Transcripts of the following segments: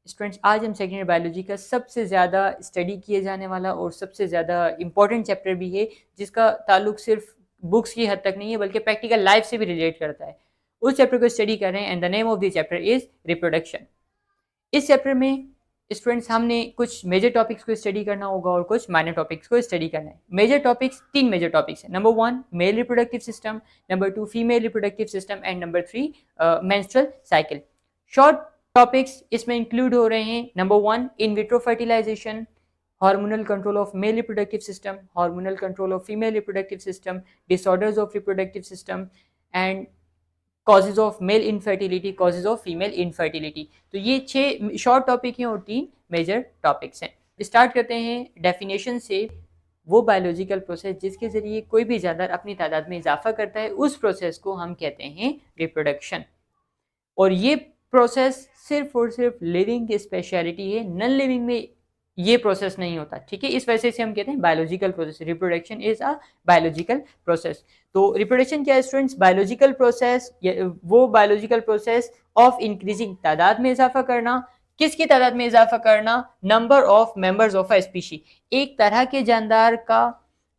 Students, आज हम second year biology का सबसे ज़्यादा स्टडी किए जाने वाला और सबसे ज़्यादा इम्पॉर्टेंट चैप्टर भी है, जिसका ताल्लुक सिर्फ बुक्स की हद तक नहीं है बल्कि प्रैक्टिकल लाइफ से भी रिलेट करता है। उस चैप्टर को स्टडी कर रहे हैं and the name of the chapter is reproduction. इस चैप्टर में स्टूडेंट्स हमने कुछ मेजर टॉपिक्स को स्टडी करना होगा और कुछ माइनर टॉपिक्स को स्टडी करना है। मेजर टॉपिक्स, तीन मेजर टॉपिक्स हैं। Number 1 male reproductive system, number 2 female reproductive system and number 3 menstrual cycle. Short topics इसमें इंक्लूड हो रहे हैं। Number 1 in vitro fertilization, hormonal control of male reproductive system, hormonal control of female reproductive system, disorders of reproductive system and causes of male infertility, causes of female infertility. तो ये 6 short topic हैं और 3 major topics हैं। Start करते हैं definition से। वो biological process जिसके जरिए कोई भी जानवर अपनी तादाद में इजाफा करता है, उस प्रोसेस को हम कहते हैं रिप्रोडक्शन। और ये प्रोसेस सिर्फ और सिर्फ लिविंग की स्पेशलिटी है, नॉन लिविंग में ये प्रोसेस नहीं होता। ठीक है, इस वजह से हम कहते हैं biological process. Reproduction is a biological process. तो रिप्रोडक्शन क्या है स्टूडेंट्स? बायोलॉजिकल प्रोसेस, वो बायोलॉजिकल प्रोसेस ऑफ इंक्रीजिंग, तादाद में इजाफा करना। किसकी तादाद में इजाफा करना? Number of members of a species. एक तरह के जानदार का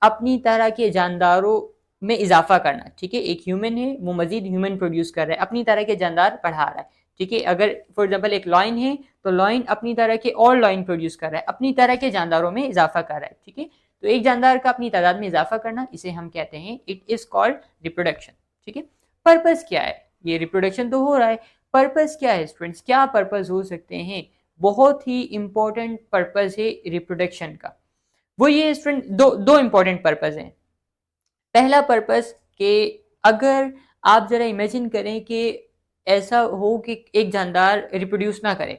अपनी तरह के जानदारों में इजाफा करना। ठीक है, एक ह्यूमन है, वो मजीद ह्यूमन प्रोड्यूस कर रहा है, अपनी तरह के जानदार बढ़ा रहा है। ठीक है, अगर फॉर एग्जांपल एक लॉइन है तो लॉइन अपनी तरह के और लॉइन प्रोड्यूस कर रहा है, अपनी तरह के जानदारों में इजाफा कर रहा है। ठीक है, तो एक जानदार का अपनी तादाद में इजाफा करना, इसे हम कहते हैं, इट इज कॉल्ड रिप्रोडक्शन। ठीक है, पर्पस क्या है? ये रिप्रोडक्शन तो हो रहा है, पर्पस क्या है स्टूडेंट्स? क्या पर्पस हो सकते हैं? बहुत ही इंपॉर्टेंट पर्पस है रिप्रोडक्शन का। वो ये स्टूडेंट, दो इंपॉर्टेंट पर्पस हैं। पहला पर्पस कि अगर आप जरा इमेजिन करें कि ऐसा हो कि एक जानदार रिप्रोड्यूस ना करे।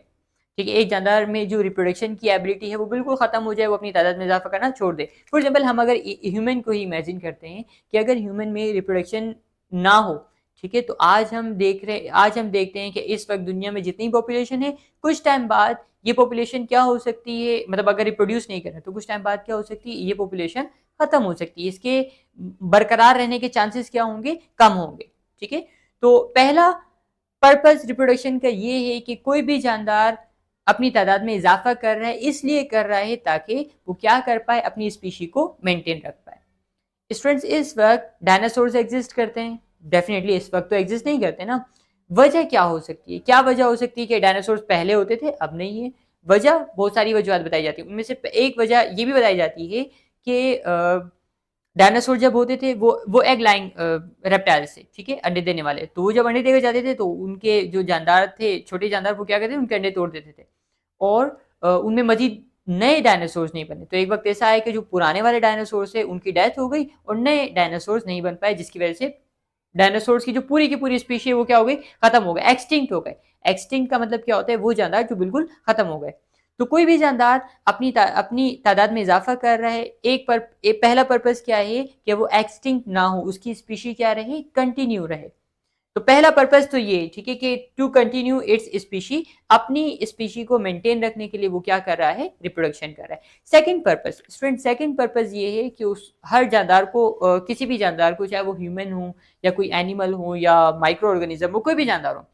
ठीक है, एक जानदार में जो रिप्रोडक्शन की एबिलिटी है वो बिल्कुल खत्म हो जाए, वो अपनी तादाद में इजाफा करना छोड़ दे। फॉर एग्जांपल हम अगर ह्यूमन को ही इमेजिन करते हैं कि अगर ह्यूमन में रिप्रोडक्शन ना हो, ठीक है, तो आज हम देखते हैं कि इस वक्त दुनिया में जितनी पॉपुलेशन है, कुछ टाइम बाद ये पॉपुलेशन क्या हो सकती है, मतलब अगर रिप्रोड्यूस नहीं करे तो कुछ टाइम बाद क्या हो सकती है, ये पॉपुलेशन खत्म हो सकती है। इसके बरकरार रहने के चांसेस क्या होंगे? कम होंगे। ठीक है, तो पहला पर्पस रिप्रोडक्शन का ये है कि कोई भी जानदार अपनी तादाद में इजाफा कर रहा है, इसलिए कर रहा है ताकि वो क्या कर पाए, अपनी स्पीशी को मेंटेन रख पाए। स्टूडेंट्स, इस वक्त डायनासोर्स एग्जिस्ट करते हैं? डेफिनेटली इस वक्त तो एग्जिस्ट नहीं करते ना। वजह क्या हो सकती है? क्या वजह हो सकती है कि डायनासोर्स पहले होते थे अब नहीं है? वजह बहुत सारी वजह बताई जाती है, उनमें से एक वजह ये भी बताई जाती है कि डायनासोर जब होते थे वो एग लाइंग रेप्टाइल से, ठीक है, अंडे देने वाले। तो वो जब अंडे देकर जाते थे तो उनके जो जानदार थे, छोटे जानदार, वो क्या करते थे, उनके अंडे तोड़ देते थे और उनमें मजीद नए डायनासोर्स नहीं बने। तो एक वक्त ऐसा आया कि जो पुराने वाले डायनासोर्स है उनकी डेथ हो गई और नए डायनासोर्स नहीं बन पाए, जिसकी वजह से डायनासोर्स की पूरी स्पीशी वो क्या हो गई, खत्म हो गए, एक्सटिंक्ट हो गए। एक्सटिंक्ट का मतलब क्या होता है? वो जानदार जो बिल्कुल खत्म हो गए। तो कोई भी जानदार अपनी तादाद में इजाफा कर रहा है, पहला पर्पस क्या है कि वो एक्सटिंक्ट ना हो, उसकी स्पीशी क्या रहे, कंटिन्यू रहे। तो पहला पर्पस तो ये, ठीक है, कि टू कंटिन्यू इट्स स्पीशी, अपनी स्पीशी को मेंटेन रखने के लिए वो क्या कर रहा है, रिप्रोडक्शन कर रहा है। Second purpose student, second purpose ये है कि उस हर जानदार को किसी भी जानदार को, चाहे वो ह्यूमन हो या कोई एनिमल हो या माइक्रो ऑर्गेनिज्म हो, कोई भी जानदार हो,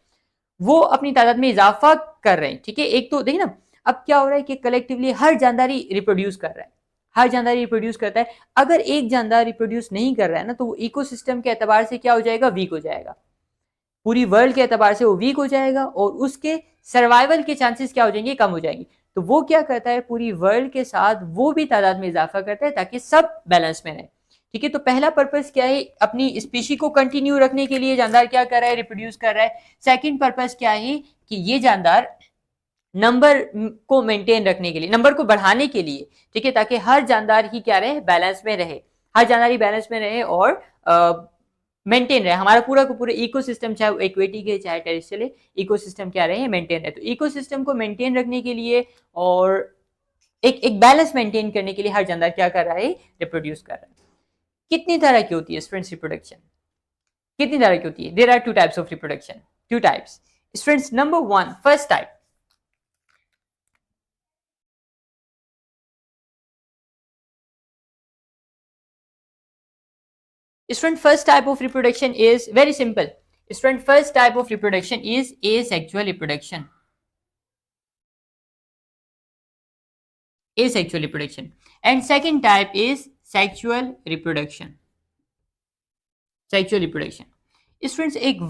वो अपनी तादाद में इजाफा कर रहे हैं। ठीक है, एक तो देखिए ना, अब क्या हो रहा है कि कलेक्टिवली हर जानदार ही रिप्रोड्यूस कर रहा है, हर जानदार रिप्रोड्यूस करता है। अगर एक जानदार रिप्रोड्यूस नहीं कर रहा है ना, तो वो इकोसिस्टम के एतबार से क्या हो जाएगा, वीक हो जाएगा। पूरी वर्ल्ड के एतबार से वो वीक हो जाएगा और उसके सर्वाइवल के चांसेस क्या हो जाएंगे, कम हो जाएंगे। तो वो क्या करता है, पूरी वर्ल्ड के साथ वो भी तादाद में इजाफा करता है ताकि सब बैलेंस में रहे। ठीक है, तो पहला पर्पस क्या है, अपनी स्पीशी को कंटिन्यू रखने के लिए जानदार क्या कर रहा है, रिप्रोड्यूस कर रहा है। सेकंड पर्पस क्या है कि ये जानदार नंबर को मेंटेन रखने के लिए, नंबर को बढ़ाने के लिए, ठीक है, ताकि हर जानदार ही क्या रहे, बैलेंस में रहे, हर जानदार ही बैलेंस में रहे और मेंटेन रहे। हमारा पूरा को पूरा इकोसिस्टम, चाहे वो एक्वेटिक है चाहे टेरेस्ट्रियल है, इकोसिस्टम क्या रहे, मेंटेन रहे। तो इकोसिस्टम को मेंटेन रखने के लिए और एक बैलेंस मेंटेन करने के लिए हर जानदार क्या कर रहा है, रिप्रोड्यूस कर रहा है। कितनी तरह की होती है स्टूडेंट्स रिप्रोडक्शन? कितनी तरह की होती है? There are two types of reproduction, two types students. Number 1, first type. Student, first type of reproduction is very simple. Student, first type of reproduction is asexual reproduction. asexual reproduction, and second type is sexual reproduction. sexual reproduction. Students एक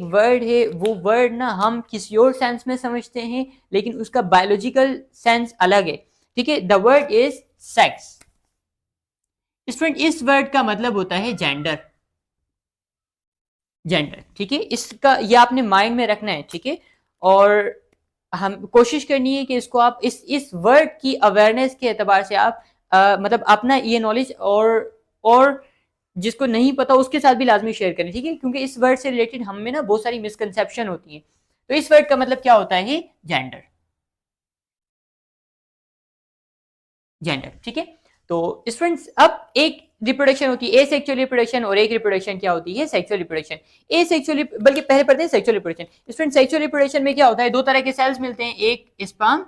word है, वो word ना हम किसी और sense में समझते हैं लेकिन उसका बायोलॉजिकल सेंस अलग है, ठीक है। The word is sex. Student इस वर्ड का मतलब होता है जेंडर, जेंडर, ठीक है। इसका ये आपने माइंड में रखना है, ठीक है। और हम कोशिश करनी है कि इसको आप इस वर्ड की अवेयरनेस के एतबार से आप मतलब अपना ये नॉलेज और जिसको नहीं पता उसके साथ भी लाजमी शेयर करें, ठीक है। क्योंकि इस वर्ड से रिलेटेड हम में ना बहुत सारी मिसकंसेप्शन होती है। तो इस वर्ड का मतलब क्या होता है? जेंडर, जेंडर, ठीक है। तो स्टूडेंट्स अब एक रिप्रोडक्शन होती है एसेक्सुअल रिप्रोडक्शन और एक रिप्रोडक्शन क्या होती है? Sexual reproduction. एसेक्सुअल बल्कि पहले पढ़ते हैं sexual reproduction. Student sexual reproduction में क्या होता है? दो तरह के सेल्स मिलते हैं, एक स्पर्म,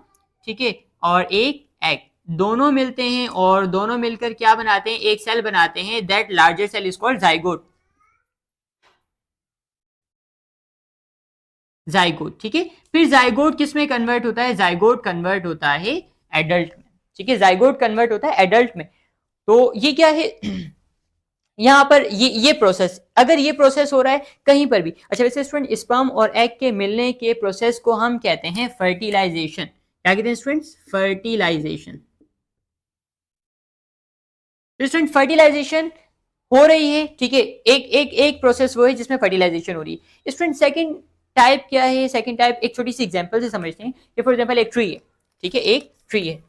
ठीक है, और एक एग। दोनों मिलते हैं और दोनों मिलकर क्या बनाते हैं? एक सेल बनाते हैं। That larger cell is called zygote, zygote, ठीक है। फिर जाइगोट किस में कन्वर्ट होता है? जाइगोट कन्वर्ट होता है एडल्ट में, ठीक है। जाइगोट कन्वर्ट होता है एडल्ट में। तो ये क्या है? यहाँ पर ये प्रोसेस, अगर ये प्रोसेस हो रहा है कहीं पर भी, अच्छा वैसे स्टूडेंट स्पर्म और एग के मिलने के प्रोसेस को हम कहते हैं फर्टिलाइजेशन। क्या कहते हैं स्टूडेंट्स? फर्टिलाइजेशन। स्टूडेंट फर्टिलाइजेशन हो रही है, ठीक है। एक प्रोसेस वो है जिसमें फर्टिलाइजेशन हो रही है। स्टूडेंट सेकंड टाइप क्या है? सेकंड टाइप एक छोटी सी एग्जांपल से समझते हैं कि फॉर एग्जांपल एक ट्री है, ठीक है, एक ट्री है,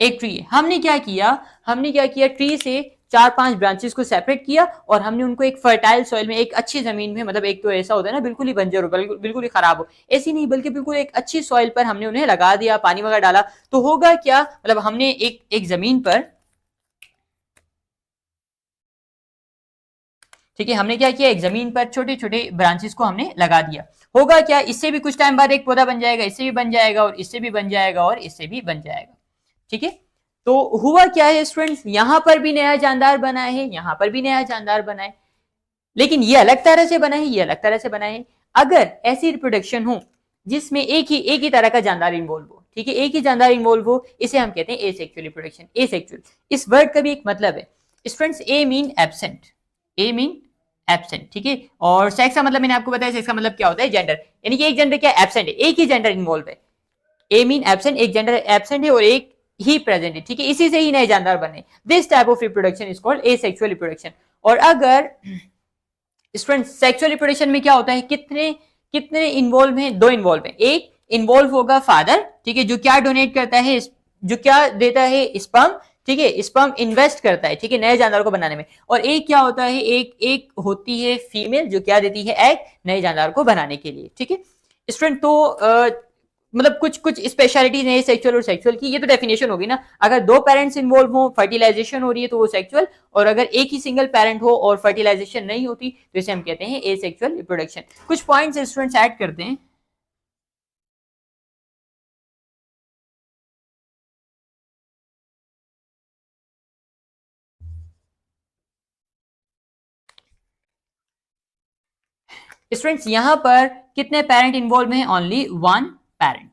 एक ट्री है। हमने क्या किया? ट्री से चार पांच ब्रांचेस को सेपरेट किया और हमने उनको एक फर्टाइल सॉइल में, एक अच्छी जमीन में, मतलब एक तो ऐसा होता है ना बिल्कुल ही बंजर हो, बिल्कुल ही खराब हो, ऐसी नहीं बल्कि बिल्कुल एक अच्छी सॉइल पर हमने उन्हें लगा दिया, पानी वगैरह डाला। तो होगा क्या? मतलब हमने एक जमीन पर, ठीक है, हमने क्या किया? एक जमीन पर छोटे छोटे ब्रांचेस को हमने लगा दिया। होगा क्या? इससे भी कुछ टाइम बाद एक पौधा बन जाएगा, इससे भी बन जाएगा और इससे भी बन जाएगा और इससे भी बन जाएगा, ठीक है। तो हुआ क्या है स्टूडेंट्स? यहां पर भी नया जानदार बना है, यहां पर भी नया जानदार बना है, लेकिन ये अलग तरह से बना है, ये अलग तरह से बना है। अगर ऐसी रिप्रोडक्शन हो जिसमें एक ही तरह का जानदार इन्वॉल्व हो, ठीक है, एक ही जानदार इन्वॉल्व हो, इसे हम कहते हैं एसेक्सुअल रिप्रोडक्शन। एसेक्सुअल, इस वर्ड का भी एक मतलब है स्टूडेंट्स, ए मीन एब्सेंट, ए मीन एब्सेंट, ठीक है। और सेक्स का मतलब मैंने आपको बताया, सेक्स का मतलब क्या होता है? जेंडर, यानी कि एक जेंडर क्या एब्सेंट है, एक ही जेंडर इन्वॉल्व है। ए मीन एब्सेंट, एक जेंडर एब्सेंट है और एक ही प्रेजेंट है, ठीक है। इसी से ही नए जानदार बने। This type of reproduction is called asexual reproduction. और अगर स्टूडेंट सेक्सुअल रिप्रोडक्शन में क्या होता है? कितने कितने इन्वॉल्व हैं? दो इन्वॉल्व हैं। एक इन्वॉल्व होगा फादर, ठीक है, जो क्या डोनेट करता है, जो क्या देता है? स्पर्म, ठीक है, स्पर्म इन्वेस्ट करता है, ठीक है, नए जानदार को बनाने में। और एक क्या होता है? एक एक होती है फीमेल, जो क्या देती है? एग, नए जानदार को बनाने के लिए, ठीक है। स्टूडेंट तो मतलब कुछ कुछ स्पेशलिटीज है सेक्सुअल और सेक्सुअल की, ये तो डेफिनेशन होगी ना। अगर दो पेरेंट्स इन्वॉल्व हो, फर्टिलाइजेशन हो रही है तो वो सेक्सुअल, और अगर एक ही सिंगल पेरेंट हो और फर्टिलाइजेशन नहीं होती तो इसे हम कहते हैं एसेक्सुअल रिप्रोडक्शन। कुछ पॉइंट्स स्टूडेंट्स ऐड करते हैं। स्टूडेंट्स यहां पर कितने पेरेंट इन्वॉल्व हैं? ओनली वन पेरेंट,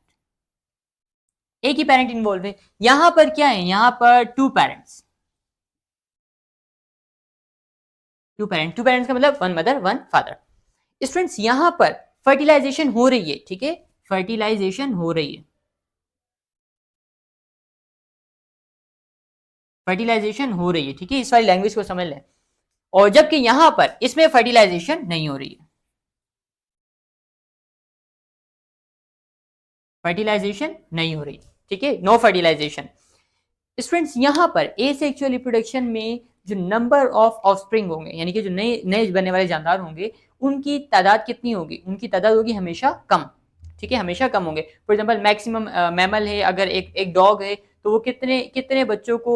एक ही पेरेंट इन्वॉल्व है। यहां पर क्या है? यहां पर टू पेरेंट्स, टू पेरेंट्स का मतलब one mother one father. Students यहां पर फर्टिलाइजेशन हो रही है, ठीक है, फर्टिलाइजेशन हो रही है, फर्टिलाइजेशन हो रही है, ठीक है, इस वाली लैंग्वेज को समझ लें। और जबकि यहां पर इसमें फर्टिलाइजेशन नहीं हो रही है, फर्टिलाइजेशन नहीं हो रही, ठीक है, नो फर्टिलाइजेशन। स्टूडेंट्स यहां पर एसेक्सुअल रिप्रोडक्शन में जो नंबर ऑफ ऑफस्प्रिंग होंगे, यानी कि जो नए नए बनने वाले जानदार होंगे, उनकी तादाद कितनी होगी? उनकी तादाद होगी हमेशा कम, ठीक है, हमेशा कम होंगे। फॉर एग्जांपल मैक्सिमम मैमल है, अगर एक डॉग है तो वो कितने कितने बच्चों को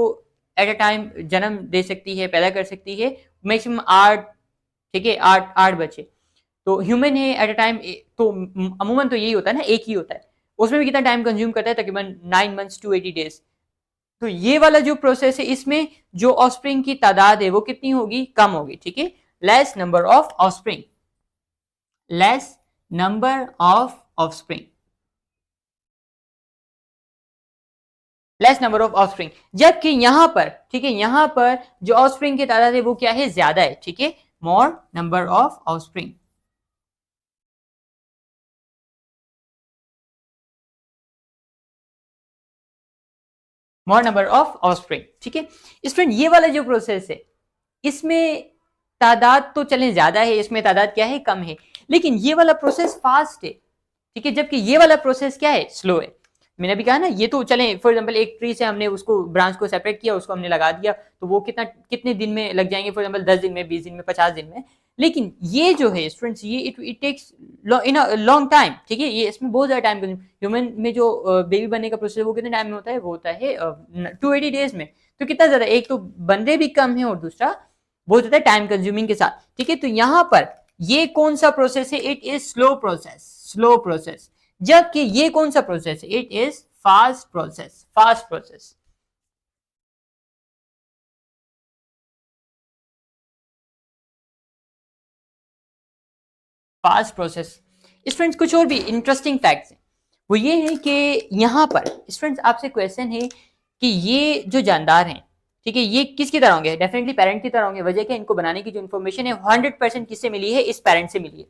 एट अ टाइम जन्म दे सकती है, पैदा कर सकती है? मैक्सिमम 8, ठीक है, 8 बच्चे। तो ह्यूमन है एट अ टाइम, तो अमूमन तो यही होता है ना, एक ही होता है, उसमें भी कितना टाइम कंज्यूम करता है? तकरीबन 9 मंथ्स टू 80 डेज। तो ये वाला जो प्रोसेस है, इसमें जो ऑफस्प्रिंग की तादाद है वो कितनी होगी? कम होगी, ठीक है, less number of offspring, less number of offspring. Less number of offspring, जबकि यहां पर, ठीक है, यहां पर जो ऑफस्प्रिंग की तादाद है वो क्या है, ज्यादा है, ठीक है, मोर number of offspring. More number of offspring, ठीक है स्टूडेंट। ये वाला जो प्रोसेस है इसमें तादाद तो चले ज्यादा है, इसमें तादाद क्या है, कम है, लेकिन ये वाला प्रोसेस फास्ट है, ठीक है, जबकि ये वाला प्रोसेस क्या है, स्लो है। मैंने अभी कहा ना, ये तो चले फॉर एग्जांपल एक ट्री से हमने उसको ब्रांच को सेपरेट किया, उसको हमने लगा दिया, तो वो कितने दिन में लग जाएंगे, फॉर एग्जांपल 10 दिन में, 20 दिन में, 50 दिन में। लेकिन ये जो है स्टूडेंट्स, ये it takes in a long time, ठीक है, ये इसमें बहुत ज्यादा टाइम, ह्यूमन में जो बेबी बनने का प्रोसेस वो कितने टाइम में होता है, वो होता है 280 डेज में। तो कितना ज्यादा, एक तो बंदे भी कम है और दूसरा बहुत ज्यादा टाइम कंज्यूमिंग के साथ, ठीक है। तो यहां पर ये कौन सा प्रोसेस है, it is slow process, slow process, जबकि ये कौन सा प्रोसेस है, it is fast process, fast process. Fast process students, कुछ और भी इंटरेस्टिंग फैक्ट्स हैं, वो ये है कि यहां पर स्टूडेंट्स आपसे क्वेश्चन है कि ये जो जानदार हैं, ठीक है, ये किसकी तरह होंगे, डेफिनेटली पेरेंट की तरह होंगे। वजह क्या, इनको बनाने की जो इन्फॉर्मेशन है 100% किससे मिली है, इस पेरेंट से मिली है।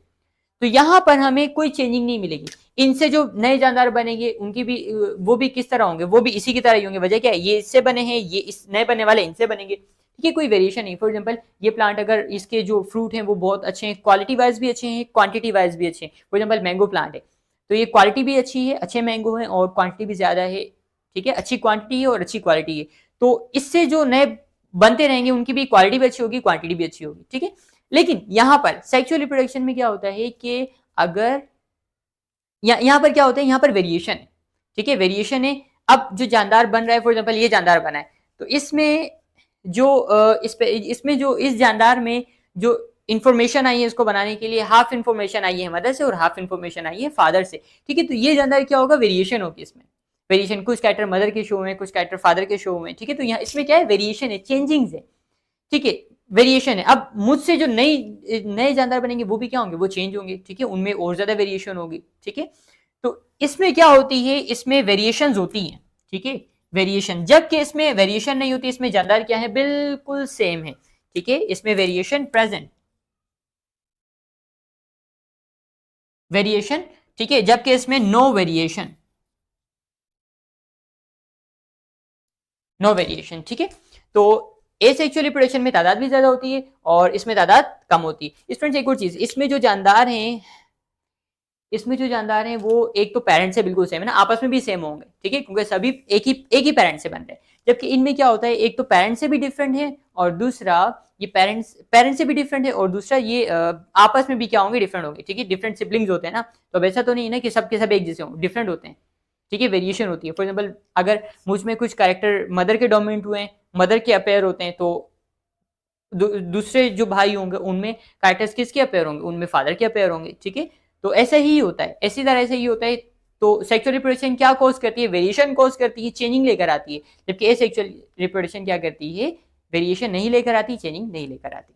तो यहां पर हमें कोई चेंजिंग नहीं मिलेगी। इनसे जो नए जानदार बनेंगे उनकी भी वो भी किस तरह होंगे, वो भी इसी की तरह ही होंगे। वजह क्या है, ये इससे बने हैं, ये इस नए बनने वाले इनसे बनेंगे, ठीक है, कोई वेरिएशन नहीं। फॉर एग्जांपल ये प्लांट, अगर इसके जो फ्रूट हैं वो बहुत अच्छे हैं, क्वालिटी वाइज भी अच्छे हैं, क्वांटिटी वाइज भी अच्छे हैं। फॉर एग्जांपल मैंगो प्लांट है, तो ये क्वालिटी भी अच्छी है, अच्छे मैंगो हैं, और क्वांटिटी भी ज्यादा है, ठीक है, अच्छी क्वांटिटी है और अच्छी क्वालिटी है। तो इससे जो नए बनते रहेंगे उनकी भी क्वालिटी भी अच्छी होगी, क्वांटिटी भी अच्छी होगी, ठीक है। लेकिन यहां पर सेक्सुअल रिप्रोडक्शन में क्या होता है कि अगर यहां पर क्या होता है, यहां पर वेरिएशन है, ठीक है, वेरिएशन है। अब जो जानदार बन रहा है, फॉर एग्जांपल ये जानदार बना है, तो इसमें जो इसमें जो इस जानदार में जो इंफॉर्मेशन आई है इसको बनाने के लिए, हाफ इंफॉर्मेशन आई है मदर से और हाफ इंफॉर्मेशन आई है फादर से, ठीक है। तो ये जानदार क्या होगा, वेरिएशन होगी इसमें, वेरिएशन, कुछ कैरेक्टर मदर के शो में, कुछ कैरेक्टर फादर के शो में, ठीक है। तो यहाँ इसमें क्या है, वेरिएशन है, चेंजिंग्स है, ठीक है, वेरिएशन है। अब मुझसे जो नई नए जानदार बनेंगे वो भी क्या होंगे, वो चेंज होंगे, ठीक है, उनमें और ज्यादा वेरिएशन होगी, ठीक है। तो इसमें क्या होती है, इसमें वेरिएशंस होती हैं, ठीक है, वेरिएशन, जबकि इसमें वेरिएशन नहीं होती, इसमें जानदार क्या है, बिल्कुल सेम है, ठीक है, इसमें वेरिएशन प्रेजेंट, वेरिएशन, ठीक है, जबकि इसमें नो वेरिएशन, नो वेरिएशन, ठीक है। तो एसेक्सुअल रिप्रोडक्शन में तादाद भी ज्यादा होती है और इसमें तादाद कम होती है। स्टूडेंट्स एक और चीज, इसमें जो जानदार हैं वो एक तो पेरेंट से बिल्कुल सेम है ना, आपस में भी सेम होंगे, ठीक है, क्योंकि सभी एक ही पेरेंट से बन रहे हैं। जबकि इनमें क्या होता है, एक तो पेरेंट से भी डिफरेंट है और दूसरा ये पेरेंट्स से भी डिफरेंट है, और दूसरा ये आपस में भी क्या होंगे, डिफरेंट होंगे, ठीक है, डिफरेंट सिबलिंग्स होते हैं ना। तो अब ऐसा तो नहीं है ना कि सब के सब एक जैसे हों, डिफरेंट होते हैं, ठीक है, वेरिएशन होती है। फॉर एग्जाम्पल अगर मुझ में कुछ कैरेक्टर मदर के डोमिनेंट हुए हैं, मदर के अपेयर होते हैं, तो दूसरे जो भाई होंगे उनमें कैरेक्टर्स किसके अपेयर होंगे, उनमें फादर के अपेयर होंगे, ठीक है। तो ऐसा ही होता है, इसी तरह से ही होता है। तो सेक्सुअल रिप्रोडक्शन क्या कॉज करती है, वेरिएशन कॉज करती है, चेंजिंग लेकर आती है, जबकि एसेक्सुअल रिप्रोडक्शन क्या करती है, वेरिएशन नहीं लेकर आती, चेंजिंग नहीं लेकर आती।